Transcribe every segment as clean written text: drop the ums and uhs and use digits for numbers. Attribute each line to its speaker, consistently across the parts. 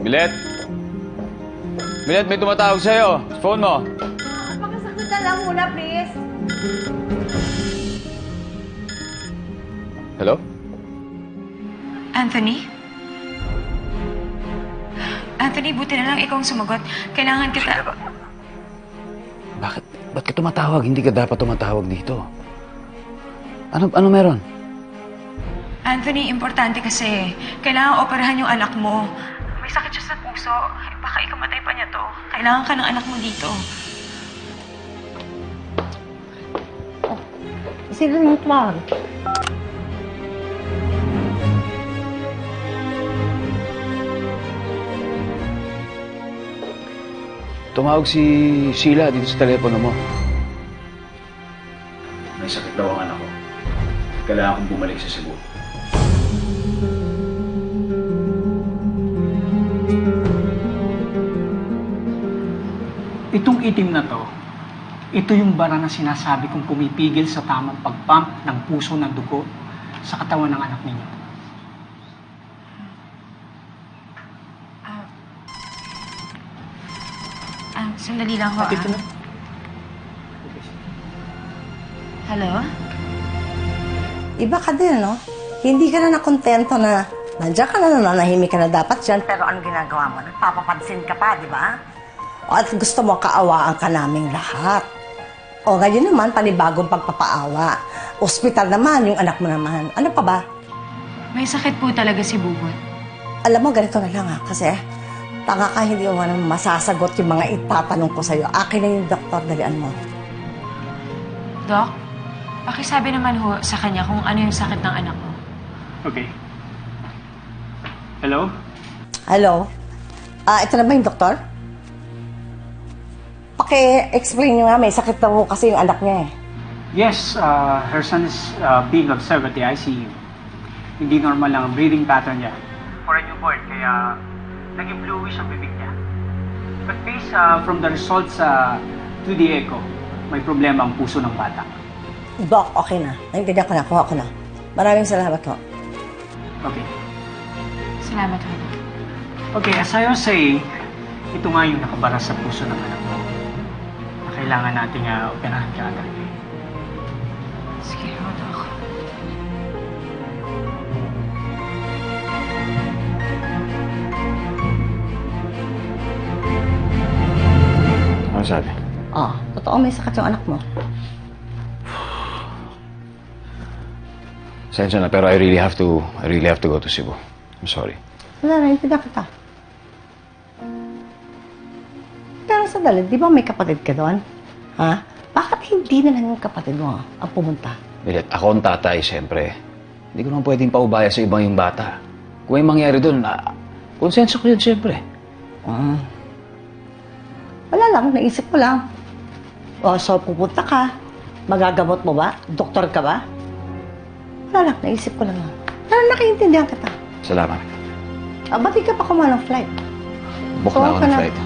Speaker 1: Milet? Milet, may tumatawag sa'yo. Sa phone mo.
Speaker 2: Pakisakit na lang muna, please.
Speaker 1: Hello?
Speaker 3: Anthony? Anthony, buti na lang ikaw ang sumagot. Kailangan kita...
Speaker 1: Bakit? Ba't ka tumatawag? Hindi ka dapat tumatawag dito. Ano meron?
Speaker 3: Anthony, importante kasi. Kailangan operahan yung anak mo. May sakit siya sa puso. Baka ikamatay pa niya to. Kailangan ka ng anak mo dito.
Speaker 2: Sino yung tumawag?
Speaker 1: Tumawag si Sheila dito sa telepono mo. May sakit daw ang anak ko. Kailangan kong bumalik sa Cebu.
Speaker 4: Itong itim na to, ito yung bara na sinasabi kong pumipigil sa tamang pagpump ng puso ng dugo sa katawan ng anak ninyo.
Speaker 3: Sandali lang ho,
Speaker 4: At ito na.
Speaker 3: Hello?
Speaker 2: Iba ka din, no? Hindi ka na nakontento na nandiyan ka na, nananahimik ka na dapat dyan. Pero anong ginagawa mo? Nagpapapansin ka pa, di ba? O at gusto mo kaawaan ka naming lahat. O ngayon naman, panibagong pagpapaawa. Ospital naman, yung anak mo naman. Ano pa ba?
Speaker 3: May sakit po talaga si Bubot.
Speaker 2: Alam mo, ganito na lang kasi tanga ka, hindi mo naman masasagot yung mga itatanong ko sa'yo. Akin na yung doktor, dalian mo.
Speaker 3: Doc, pakisabi naman ho sa kanya kung ano yung sakit ng anak mo.
Speaker 4: Okay. Hello?
Speaker 2: Hello? Ito na ba yung doktor? Paki-explain nyo nga, may sakit na po kasi yung anak niya eh.
Speaker 4: Yes, her son is being observed at the ICU. Hindi normal lang ang breathing pattern niya. For a newborn, kaya naging bluish ang bibig niya. But based from the results sa 2D echo, may problema ang puso ng bata.
Speaker 2: Doc, okay na. Naintindihan ko na, kuha ko na. Maraming salamat ho.
Speaker 4: Okay.
Speaker 3: Salamat ho.
Speaker 4: Okay, as I was saying, ito nga yung nakabara sa puso ng anak mo. Na kailangan nating operahan ka agad.
Speaker 3: Sige ho, Doc.
Speaker 1: Ano sabi?
Speaker 2: Totoo may sakit yung anak mo.
Speaker 1: Sensya na, pero I really have to go to Cebu. I'm sorry.
Speaker 2: Wala, naintindihan kita. Pero sandali, di ba may kapatid ka doon? Ha? Bakit hindi na lang yung kapatid mo ang pumunta?
Speaker 1: Milet, ako ang tatay, siyempre. Hindi ko naman pwedeng paubaya sa ibang yung bata. Kung may mangyari doon, konsenso ko yun, siyempre.
Speaker 2: Wala lang, naisip ko lang. O, so pupunta ka, magagamot mo ba? Doktor ka ba? Wala lang, naisip ko lang. Pero nakaintindihan kita.
Speaker 1: Salamat.
Speaker 2: Ba't di ka pa kumuha ng flight?
Speaker 1: Book na ako ng flight.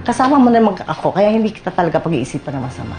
Speaker 2: Kasama mo na ako, kaya hindi kita talaga pag-iisipan na masama.